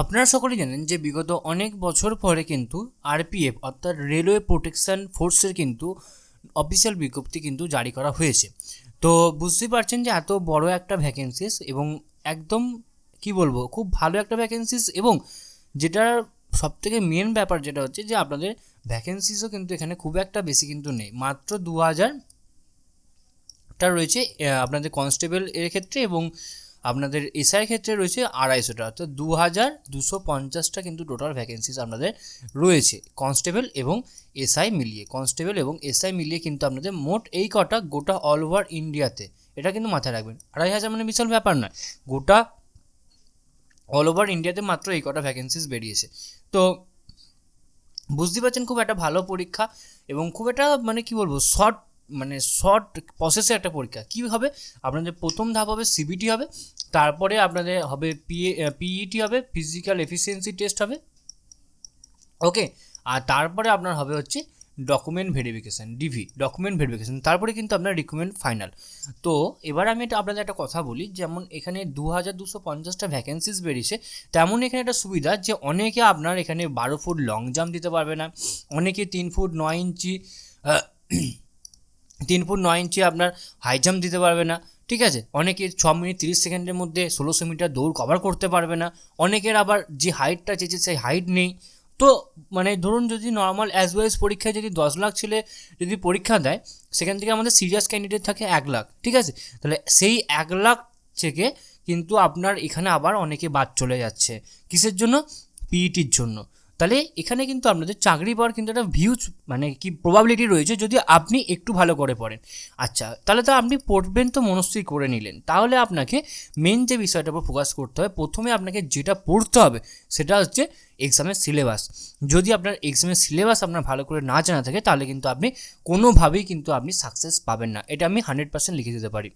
আপনারা সকলেই জানেন যে বিগত অনেক বছর পরে কিন্তু আরপিএফ অর্থাৎ রেলওয়ে প্রোটেকশন ফোর্সের কিন্তু অফিসিয়াল বিজ্ঞপ্তি কিন্তু জারি করা হয়েছে। তো বুঝতেই পারছেন যে এত বড় একটা ভ্যাকেন্সিস এবং একদম কি বলবো খুব ভালো একটা ভ্যাকেন্সিস, এবং যেটার সবথেকে মেন ব্যাপার যেটা হচ্ছে যে আপনাদের ভ্যাকেন্সিসও কিন্তু এখানে খুব একটা বেশি কিন্তু নেই, মাত্র 2000টা রয়েছে আপনাদের কনস্টেবল এর ক্ষেত্রে, এবং আপনাদের এসআইয়ের ক্ষেত্রে রয়েছে 250টা, অর্থাৎ 2250টা কিন্তু টোটাল ভ্যাকেন্সিস আপনাদের রয়েছে কনস্টেবল এবং এসআই মিলিয়ে কিন্তু আপনাদের মোট এই কটা গোটা অল ওভার ইন্ডিয়াতে। এটা কিন্তু মাথায় রাখবেন, 2500 মানে বিশাল ব্যাপার নয়, গোটা অল ওভার ইন্ডিয়াতে মাত্র এই কটা ভ্যাকেন্সিস বেরিয়েছে। তো বুঝতে পারছেন খুব একটা ভালো পরীক্ষা এবং খুব একটা মানে কি বলবো শর্ট প্রসেসে একটা পরীক্ষা। কী হবে, আপনাদের প্রথম ধাপ হবে সিবিটি হবে, তারপরে আপনাদের হবে পিইটি হবে, ফিজিক্যাল এফিসিয়েন্সি টেস্ট হবে, ওকে, আর তারপরে আপনার হবে হচ্ছে ডকুমেন্ট ভেরিফিকেশান, ডকুমেন্ট ভেরিফিকেশান, তারপরে কিন্তু আপনার রিক্রুটমেন্ট ফাইনাল। তো এবার আমি আপনাদের একটা কথা বলি, যেমন এখানে 2250টা ভ্যাকেন্সিস বেরিয়েছে, তেমন এখানে একটা সুবিধা যে অনেকে আপনার এখানে 12 ফুট লং জাম্প দিতে পারবে না, অনেকে 3 ফুট 9 ইঞ্চি 3 ফুট 9 ইঞ্চি আপনার হাই জাম্প দিতে পারবে না, ঠিক আছে, অনেকের 6 মিনিট 30 সেকেন্ডের মধ্যে 1600 মিটার দৌড় কভার করতে পারবে না, অনেকের আবার যে হাইটটা চেয়েছে সেই হাইট নেই। তো মানে ধরুন যদি নর্মাল অ্যাজ পরীক্ষায় যদি 10 লাখ ছেলে যদি পরীক্ষা দেয়, সেখান থেকে আমাদের সিরিয়াস ক্যান্ডিডেট থাকে 1 লাখ, ঠিক আছে, তাহলে সেই 1 লাখ থেকে কিন্তু আপনার এখানে আবার অনেকে বাদ চলে যাচ্ছে, কিসের জন্য, পিইটির জন্য। তাহলে এখানে কিন্তু আপনাদের চাকরি পাওয়ার কিন্তু একটা ভিউজ মানে কি প্রবাবিলিটি রয়েছে যদি আপনি একটু ভালো করে পড়েন। আচ্ছা, তাহলে তো আপনি পড়বেন তো মনস্থির করে নিলেন, তাহলে আপনাকে মেন যে বিষয়টার উপর ফোকাস করতে হবে, প্রথমে আপনাকে যেটা পড়তে হবে সেটা হচ্ছে এক্সামের সিলেবাস। যদি আপনার এক্সামের সিলেবাস আপনার ভালো করে না জানা থাকে, তাহলে কিন্তু আপনি কোনোভাবেই কিন্তু আপনি সাকসেস পাবেন না, এটা আমি 100% লিখে দিতে পারি।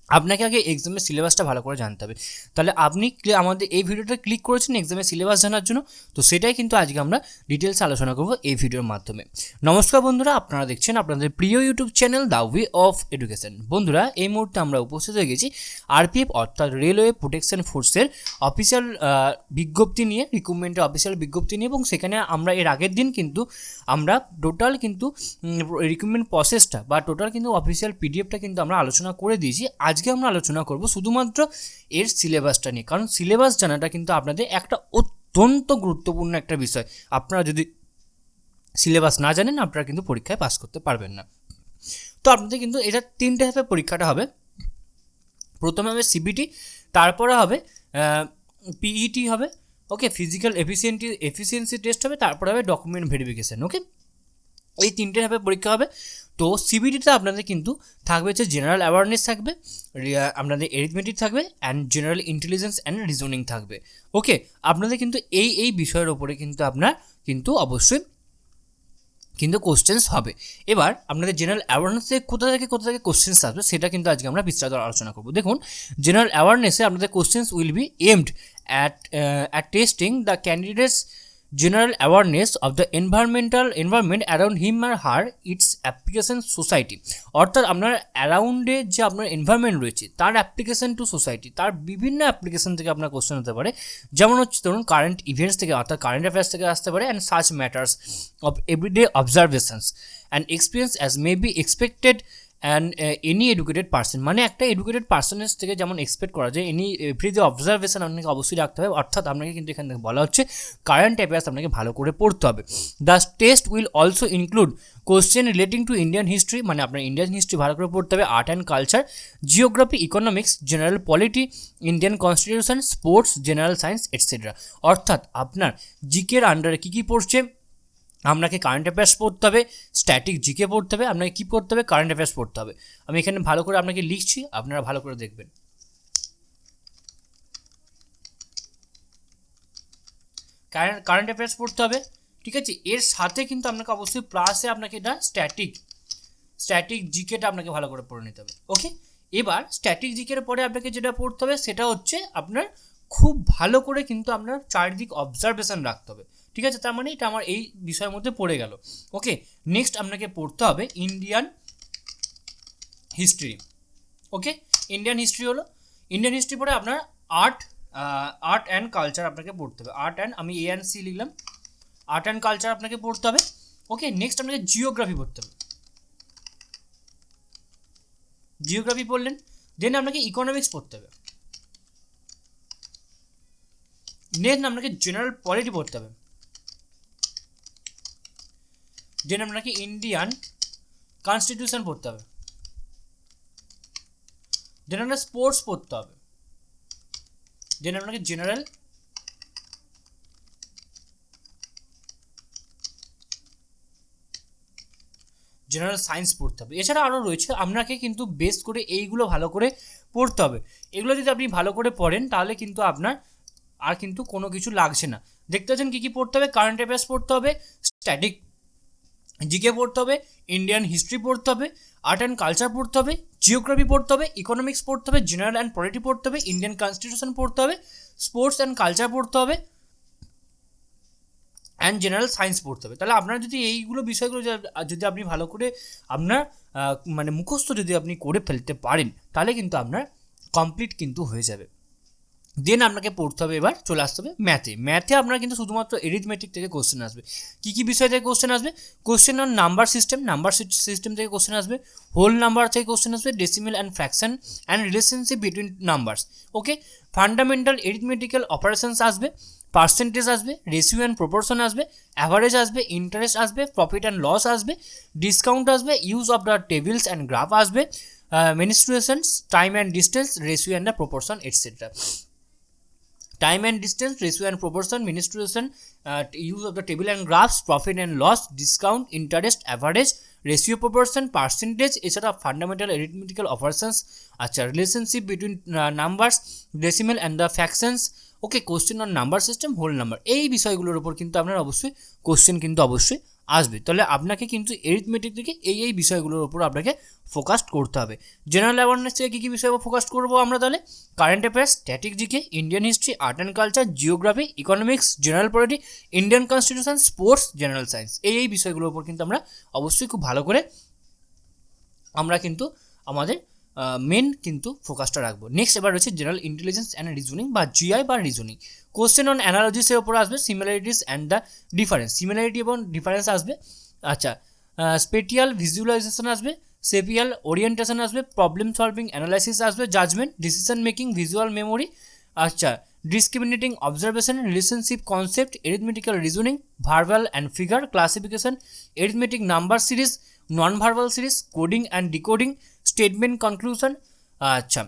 আপনাকে আগে এক্সামের সিলেবাসটা ভালো করে জানতে হবে। তাহলে আপনি আমাদের এই ভিডিওটা ক্লিক করেছেন এক্সামের সিলেবাস জানার জন্য, তো সেটাই কিন্তু আজকে আমরা ডিটেলস আলোচনা করব এই ভিডিওর মাধ্যমে। নমস্কার বন্ধুরা, আপনারা দেখছেন আপনাদের প্রিয় YouTube channel the way of education. বন্ধুরা, এই মুহূর্তে আমরা উপস্থিত হয়ে গেছি আরপিএফ অর্থাৎ রেলওয়ে প্রোটেকশন ফোর্সের অফিসিয়াল বিজ্ঞপ্তি নিয়ে, রিক্রুটমেন্টের অফিসিয়াল বিজ্ঞপ্তি নিয়ে, এবং সেখানে আমরা এর আগের দিন কিন্তু আমরা টোটাল কিন্তু রিক্রুটমেন্ট প্রসেসটা বা টোটাল কিন্তু অফিসিয়াল পিডিএফটা কিন্তু আমরা আলোচনা করে দিয়েছি। আজকে আমরা আলোচনা করব শুধুমাত্র এর সিলেবাসটা নিয়ে, কারণ সিলেবাস জানাটা কিন্তু আপনাদের একটা অত্যন্ত গুরুত্বপূর্ণ একটা বিষয়। আপনারা যদি সিলেবাস না জানেন, আপনারা কিন্তু পরীক্ষায় পাস করতে পারবেন না। তো আপনাদের কিন্তু এটা 3টে ধাপে পরীক্ষাটা হবে। প্রথমে হবে সিবিটি, তারপরে হবে পিইটি হবে, ওকে, ফিজিক্যাল এফিসিয়েন্সি টেস্ট হবে, তারপরে হবে ডকুমেন্ট ভেরিফিকেশান, ওকে, এই 3টে ধাপে পরীক্ষা হবে। তো সিবিটিতে আপনাদের কিন্তু থাকবে হচ্ছে জেনারেল অ্যাওয়ারনেস থাকবে, আপনাদের এরিথমেটিক থাকবে, and general intelligence and reasoning থাকবে, ওকে। আপনাদের কিন্তু এই বিষয়ের ওপরে কিন্তু আপনার কিন্তু অবশ্যই কিন্তু কোশ্চেন্স হবে। এবার আপনাদের জেনারেল অ্যাওয়ারনেসে কোথা থেকে কোশ্চেন্স আসবে সেটা কিন্তু আজকে আমরা বিস্তারিত আলোচনা করব। দেখুন, জেনারেল অ্যাওয়ারনেসে আপনাদের questions will be aimed at testing the candidates general awareness of the environment around him or her, its application society, অর্থাৎ আপনার অ্যারাউন্ডে যে আপনার এনভায়রনমেন্ট রয়েছে তার অ্যাপ্লিকেশন টু সোসাইটি, তার বিভিন্ন অ্যাপ্লিকেশন থেকে আপনার কোশ্চেন হতে পারে। যেমন হচ্ছে ধরুন কারেন্ট ইভেন্টস থেকে, অর্থাৎ কারেন্ট অ্যাফেয়ার্স থেকে আসতে পারে, and such matters of everyday observations and experience as may be expected and any educated person, মানে একটা এডুকেটেড পার্সনের থেকে যেমন এক্সপেক্ট করা যায়, এভরিডে অবজারভেশন আপনাকে অবশ্যই রাখতে হবে, অর্থাৎ আপনাকে কিন্তু এখান থেকে বলা হচ্ছে কারেন্ট অ্যাফেয়ার্স আপনাকে ভালো করে পড়তে হবে। The test will also include question relating to Indian history, মানে আপনার ইন্ডিয়ান হিস্ট্রি ভালো করে পড়তে হবে, art and culture, geography, economics, general polity, Indian constitution, sports, general science etcetera. অর্থাৎ আপনার জিকের আন্ডারে কী কী পড়ছে, আপনাকে কারেন্ট অ্যাফেয়ার্স পড়তে হবে, স্ট্যাটিক জিকে পড়তে হবে, আপনাকে কী পড়তে হবে, কারেন্ট অ্যাফেয়ার্স পড়তে হবে। আমি এখানে ভালো করে আপনাকে লিখছি, আপনারা ভালো করে দেখবেন। কারেন্ট অ্যাফেয়ার্স পড়তে হবে, ঠিক আছে, এর সাথে কিন্তু আপনাকে অবশ্যই প্লাসে আপনাকে এটা স্ট্যাটিক জিকেটা আপনাকে ভালো করে পড়ে নিতে হবে, ওকে। এবার স্ট্যাটিক জিকের পরে আপনাকে যেটা পড়তে হবে সেটা হচ্ছে আপনার খুব ভালো করে কিন্তু আপনার চারিদিক অবজারভেশন রাখতে হবে, ঠিক আছে, তার মানে এটা আমার এই বিষয়ের মধ্যে পড়ে গেল, ওকে। নেক্সট আপনাকে পড়তে হবে ইন্ডিয়ান হিস্ট্রি, ওকে। ইন্ডিয়ান হিস্ট্রি পরে আপনার আর্ট আর্ট অ্যান্ড কালচার আপনাকে পড়তে হবে। আর্ট অ্যান্ড, আমি এ অ্যান্ড সি লিখলাম, আর্ট অ্যান্ড কালচার আপনাকে পড়তে হবে। ওকে, নেক্সট আপনাকে জিওগ্রাফি পড়তে হবে। জিওগ্রাফি পড়লেন, দেন আপনাকে ইকোনমিক্স পড়তে হবে। নেক্সট আপনাকে জেনারেল পলিটি পড়তে হবে। দেন আপনাকে ইন্ডিয়ান কনস্টিটিউশন পড়তে হবে। দেন আপনাকে স্পোর্টস পড়তে হবে। দেন আপনাকে জেনারেল সায়েন্স পড়তে হবে। এছাড়া আরও রয়েছে, আপনাকে কিন্তু বেস করে এইগুলো ভালো করে পড়তে হবে। এগুলো যদি আপনি ভালো করে পড়েন তাহলে কিন্তু আপনার আর কিন্তু কোনো কিছু লাগছে না। দেখতে পাচ্ছেন কী কী পড়তে হবে, কারেন্ট অ্যাফেয়ার্স পড়তে হবে, স্ট্যাটিক জিকে পড়তে হবে, ইন্ডিয়ান হিস্ট্রি পড়তে হবে, আর্ট অ্যান্ড কালচার পড়তে হবে, জিওগ্রাফি পড়তে হবে, ইকোনমিক্স পড়তে হবে, জেনারেল অ্যান্ড পলিটি পড়তে হবে, ইন্ডিয়ান কনস্টিটিউশন পড়তে হবে, স্পোর্টস অ্যান্ড কালচার পড়তে হবে, অ্যান্ড জেনারেল সায়েন্স পড়তে হবে। তাহলে আপনার যদি এইগুলো বিষয়গুলো যদি আপনি ভালো করে আপনার মানে মুখস্থ যদি আপনি করে ফেলতে পারেন তাহলে কিন্তু আপনার কমপ্লিট কিন্তু হয়ে যাবে। দেন আপনাকে পড়তে হবে, এবার চলে আসতে হবে ম্যাথে আপনার কিন্তু শুধুমাত্র এরিথমেটিক থেকে কোশ্চেন আসবে। কী কী বিষয় থেকে কোশ্চেন আসবে? কোশ্চেন অন নাম্বার সিস্টেম থেকে কোশ্চেন আসবে, হোল নাম্বার থেকে কোশ্চেন আসবে, decimal and fraction and relationship between numbers. Okay, fundamental arithmetical operations আসবে, পার্সেন্টেজ আসবে, রেশিও অ্যান্ড প্রপোর্শন আসবে, অ্যাভারেজ আসবে, ইন্টারেস্ট আসবে, প্রফিট অ্যান্ড লস আসবে, ডিসকাউন্ট আসবে, use of the tables and graph আসবে, mensurations, time and distance, ratio and the proportion etcetera. Time and distance, ratio and proportion, menstruation, use of the table and graphs, profit and loss, discount, interest, average, ratio, proportion, percentage, এছাড়া fundamental arithmetical operations, আচ্ছা relationship between numbers, decimal and the fractions. Okay, question on number system, whole number, এই বিষয়গুলোর উপর কিন্তু আপনার অবশ্যই question কিন্তু অবশ্যই আসবে। তাহলে আপনাকে কিন্তু এরিথমেটিক থেকে এই বিষয়গুলোর উপর আপনাকে ফোকাস করতে হবে। জেনারেল অ্যাওয়ারনেস থেকে কী কী বিষয়ের উপর ফোকাস করবো আমরা? তাহলে current affairs, static GK, Indian history, art and culture, geography, economics, general polity, Indian constitution, sports, general science, এই বিষয়গুলোর উপর কিন্তু আমরা অবশ্যই খুব ভালো করে আমরা কিন্তু আমাদের মেন কিন্তু ফোকাসটা রাখবো। নেক্সট এবার রয়েছে জেনারেল ইন্টেলিজেন্স অ্যান্ড রিজনিং বা জিআই বা রিজনিং। কোশ্চেন অন অ্যানালজিসের ওপর আসবে, similarities and the difference, similarity এবং ডিফারেন্স আসবে। আচ্ছা, স্পেটিয়াল ভিজুয়ালাইজেশন আসবে, সেপিয়াল ওরিয়েন্টেশন আসবে, প্রবলেম সলভিং অ্যানালাইসিস আসবে, judgement, decision making, visual memory, আচ্ছা discriminating observation, relationship concept, arithmetical reasoning, verbal and figure classification, arithmetic number series, non verbal series, coding and decoding, statement conclusion. আচ্ছা,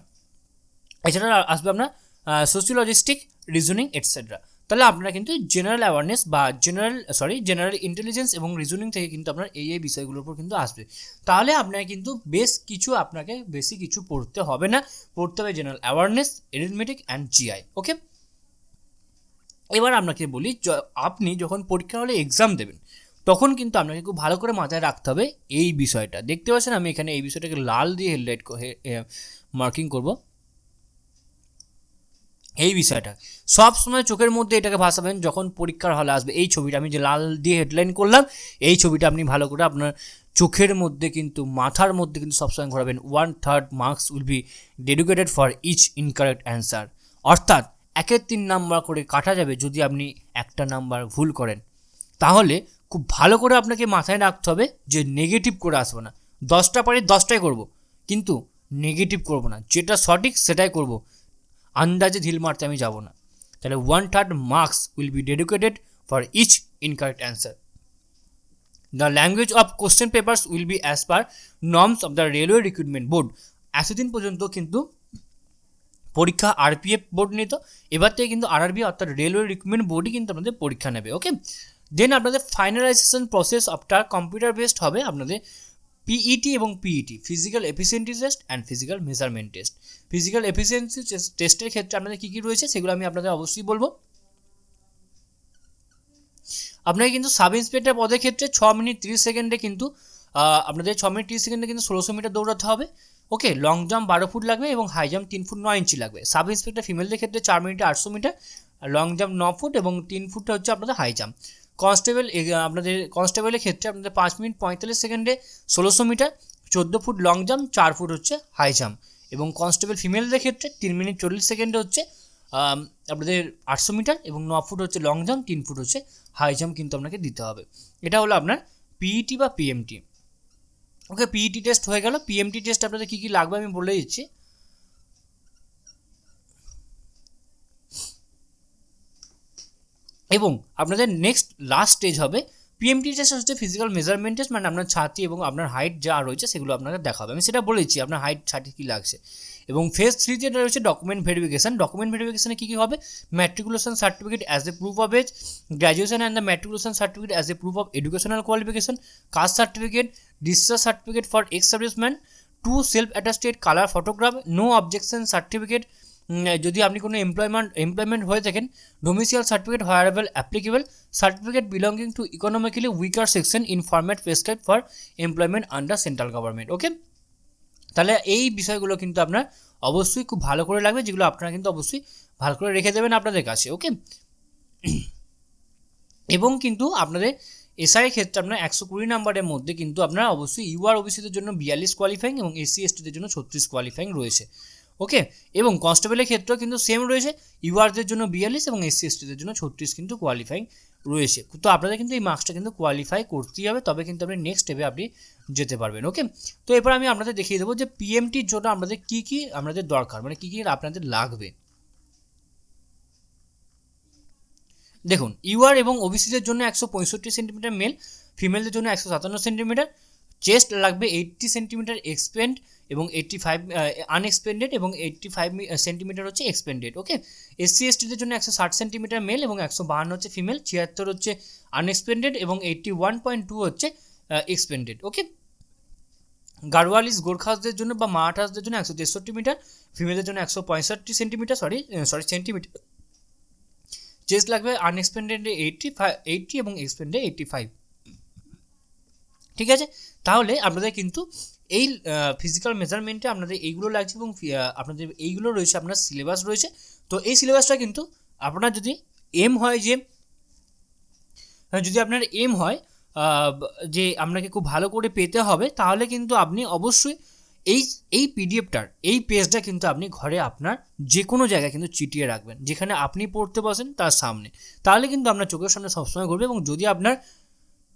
এছাড়া আসবে আপনার সোশিওলজিস্টিক reasoning etcetera. তাহলে আপনারা কিন্তু general awareness বা জেনারেল ইন্টেলিজেন্স এবং রিজনিং থেকে কিন্তু আপনার এই বিষয়গুলোর উপর কিন্তু আসবে। তাহলে আপনাকে কিন্তু আপনাকে বেশি কিছু পড়তে হবে না, পড়তে হবে general awareness, arithmetic and GI. Okay, এবার আপনাকে বলি, আপনি যখন পরীক্ষা হলে এক্সাম দেবেন তখন কিন্তু আপনাকে খুব ভালো করে মাথায় রাখতে হবে এই বিষয়টা। দেখতে পাচ্ছেন আমি এখানে এই বিষয়টাকে লাল দিয়ে হাইলাইট মার্কিং করব। এই বিষয়টা সব সময় চোখের মধ্যে এটাকে ভাসাবেন যখন পরীক্ষার হলে আসবে। এই ছবিটা আমি যে লাল দিয়ে হেডলাইন করলাম, এই ছবিটা আপনি ভালো করে আপনার চোখের মধ্যে কিন্তু মাথার মধ্যে কিন্তু সবসময় ঘোরাবেন। 1/3 marks will be dedicated for each incorrect answer, অর্থাৎ 1-3 নাম্বার করে কাটা যাবে যদি আপনি একটা নাম্বার ভুল করেন। তাহলে খুব ভালো করে আপনাকে মাথায় রাখতে হবে যে নেগেটিভ করে আসবো না, 10টা পারি 10টাই করব, কিন্তু নেগেটিভ করব না, যেটা সঠিক সেটাই করব, আন্দাজে ঢিল মারতে আমি যাব না। তাহলে 1/3 marks will be dedicated for each incorrect answer. The language of question papers will be as per norms of the railway recruitment board. এতদিন পর্যন্ত কিন্তু পরীক্ষা আরপিএফ বোর্ড নিত, এবার থেকে কিন্তু আরআরবি অর্থাৎ রেলওয়ে রিক্রুটমেন্ট বোর্ডই কিন্তু আপনাদের পরীক্ষা নেবে। ওকে, দেন আপনাদের ফাইনালাইজেশন প্রসেস অফটা কম্পিউটার বেসড হবে আপনাদের পিইটি এবং PET, physical efficiency test and physical measurement test. Physical efficiency টেস্টের ক্ষেত্রে আপনাদের কী কী রয়েছে সেগুলো আমি আপনাদের অবশ্যই বলবো। আপনাকে কিন্তু সাব ইন্সপেক্টর পদের ক্ষেত্রে 6 মিনিট 30 সেকেন্ডে কিন্তু আপনাদের 6 মিনিট 30 সেকেন্ডে কিন্তু 1600 মিটার দৌড়াতে হবে। ওকে, লং জাম্প 12 ফুট লাগবে এবং হাই জাম্প 3 ফুট 9 ইঞ্চি লাগবে। সাব ইন্সপেক্টর ফিমেলদের ক্ষেত্রে 4 মিনিটে 800 মিটার, লং জাম্প 9 ফুট এবং 3 ফুটটা হচ্ছে আপনাদের হাই জাম্প। কনস্টেবলের ক্ষেত্রে আপনাদের 5 মিনিট 45 সেকেন্ডে 1600 metre, 14 foot long jump, 4 foot হচ্ছে হাই জাম্প। এবং কনস্টেবল ফিমেলদের ক্ষেত্রে 3 মিনিট 40 সেকেন্ডে হচ্ছে আপনাদের 800 মিটার এবং 9 ফুট হচ্ছে লং জাম্প, 3 ফুট হচ্ছে হাই জাম্প কিন্তু আপনাকে দিতে হবে। এটা হলো আপনার পিইটি বা পিএমটি। ওকে, পিইটি টেস্ট হয়ে গেল। পিএমটি টেস্ট আপনাদের কী কী লাগবে আমি বলে দিচ্ছি। এবং আপনাদের নেক্সট লাস্ট স্টেজ হবে পিএমটি টেস্ট, হচ্ছে ফিজিক্যাল মেজারমেন্ট টেস্ট, মানে আপনার ছাতি এবং আপনার হাইট যা রয়েছে সেগুলো আপনাকে দেখাবে। আমি সেটা বলেছি আপনার হাইট ছাতি কী লাগছে। এবং ফেজ 3 যেটা রয়েছে ডকুমেন্ট ভেরিফিকেশন। ডকুমেন্ট ভেরিফিকেশনে কী কী হবে? Matriculation certificate as a proof of age, graduation and the matriculation certificate as a proof of educational qualification, caste certificate, discharge certificate for ex serviceman, 2 self attested colour photograph, no objection certificate যদি আপনি কোনো employment হয়ে থাকেন, domicile certificate wherever applicable, certificate belonging to economically weaker section in format prescribe for employment under central government. Okay, তাহলে এই বিষয়গুলো কিন্তু আপনার অবশ্যই খুব ভালো করে লাগবে, যেগুলো আপনারা কিন্তু অবশ্যই ভালো করে রেখে দেবেন আপনাদের কাছে। ওকে, এবং কিন্তু আপনাদের এসআই ক্ষেত্রে আপনার 120 নাম্বারের মধ্যে কিন্তু আপনার অবশ্যই ইউআর ওবিসিদের জন্য 42 কোয়ালিফাইং এবং এসসি এসটিদের জন্য 36 কোয়ালিফাইং রয়েছে। ওকে, এবং কনস্টেবলের ক্ষেত্রেও কিন্তু সেম রয়েছে, ইউআরদের জন্য 42 এবং এসসি এসটিদের জন্য 36 কিন্তু কোয়ালিফাইং রয়েছে। তো আপনাদের কিন্তু এই মার্কসটা কিন্তু কোয়ালিফাই করতেই হবে, তবে কিন্তু আপনি নেক্সট স্টেপে আপনি যেতে পারবেন। ওকে, তো এরপর আমি আপনাদের দেখিয়ে দেবো যে পিএমটির জন্য আপনাদের কী কী আপনাদের দরকার, মানে কী কী আপনাদের লাগবে। দেখুন, ইউআর এবং ওবিসিদের জন্য 165 সেন্টিমিটার মেল, ফিমেলদের জন্য 157 সেন্টিমিটার, চেস্ট লাগবে 80 সেন্টিমিটার এক্সপেন্ড এবং 85 আনএক্সপেন্ডেড এবং 85 সেন্টিমিটার হচ্ছে এক্সপেন্ডেড। ওকে, এসসি এসটিদের জন্য 160 সেন্টিমিটার মেল এবং 152 হচ্ছে ফিমেল, 76 হচ্ছে আনএক্সপেন্ডেড এবং 81.2 হচ্ছে এক্সপেন্ডেড। ওকে, গাড়ওয়ালিস গোর্খাসদের জন্য বা মারাঠাসদের জন্য 163 মিটার, ফিমেলদের জন্য 165 সেন্টিমিটার সেন্টিমিটার, চেস্ট লাগবে আনএক্সপেন্ডেডে 80 এবং এক্সপেন্ডে 85। ঠিক আছে, তাহলে আপনাদের কিন্তু এই ফিজিক্যাল মেজারমেন্টে আপনাদের এইগুলো লাগছে এবং আপনাদের এইগুলো রয়েছে, আপনার সিলেবাস রয়েছে। তো এই সিলেবাসটা কিন্তু আপনার যদি এম হয় যে আপনাকে খুব ভালো করে পেতে হবে, তাহলে কিন্তু আপনি অবশ্যই এই পিডিএফটার এই পেজটা কিন্তু আপনি ঘরে আপনার যে কোনো জায়গায় কিন্তু চিটিয়ে রাখবেন, যেখানে আপনি পড়তে বসেন তার সামনে, তাহলে কিন্তু আপনার চোখের সামনে সবসময় ঘুরবে। এবং যদি আপনার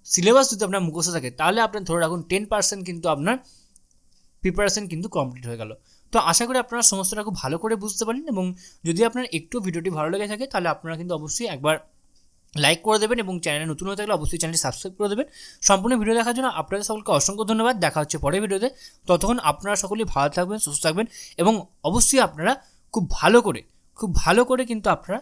সিলেবাস যদি আপনার মুখস্থ থাকে, তাহলে আপনার ধরে রাখুন 10% কিন্তু আপনার প্রিপারেশন কিন্তু কমপ্লিট হয়ে গেল। তো আশা করি আপনারা সমস্তটা খুব ভালো করে বুঝতে পারেন, এবং যদি আপনার একটু ভিডিওটি ভালো লেগে থাকে তাহলে আপনারা কিন্তু অবশ্যই একবার লাইক করে দেবেন এবং চ্যানেলে নতুন হয়ে থাকলে অবশ্যই চ্যানেলটি সাবস্ক্রাইব করে দেবেন। সম্পূর্ণ ভিডিও দেখার জন্য আপনাদের সকলকে অসংখ্য ধন্যবাদ। দেখা হচ্ছে পরের ভিডিওতে। ততক্ষণ আপনারা সকলেই ভালো থাকবেন, সুস্থ থাকবেন এবং অবশ্যই আপনারা খুব ভালো করে কিন্তু আপনারা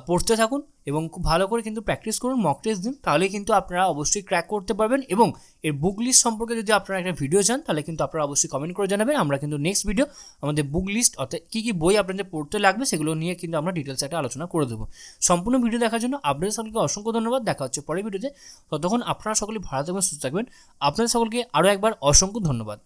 পড়তে থাকুন এবং খুব ভালো করে কিন্তু প্র্যাকটিস করুন, মক টেস্ট দিন, তাহলে কিন্তু আপনারা অবশ্যই ক্র্যাক করতে পারবেন। এবং এর বুক লিস্ট সম্পর্কে যদি আপনারা একটা ভিডিও চান, তাহলে কিন্তু আপনারা অবশ্যই কমেন্ট করে জানাবেন। আমরা কিন্তু নেক্সট ভিডিও আমাদের বুক লিস্ট অর্থাৎ কী কী বই আপনাদের পড়তে লাগবে সেগুলো নিয়ে কিন্তু আমরা ডিটেলস একটা আলোচনা করে দেবো। সম্পূর্ণ ভিডিও দেখার জন্য আপনাদের সকলকে অসংখ্য ধন্যবাদ। দেখা হচ্ছে পরের ভিডিওতে। ততক্ষণ আপনারা সকলে ভালো থাকবেন, সুস্থ থাকবেন। আপনাদের সকলকে আরও একবার অসংখ্য ধন্যবাদ।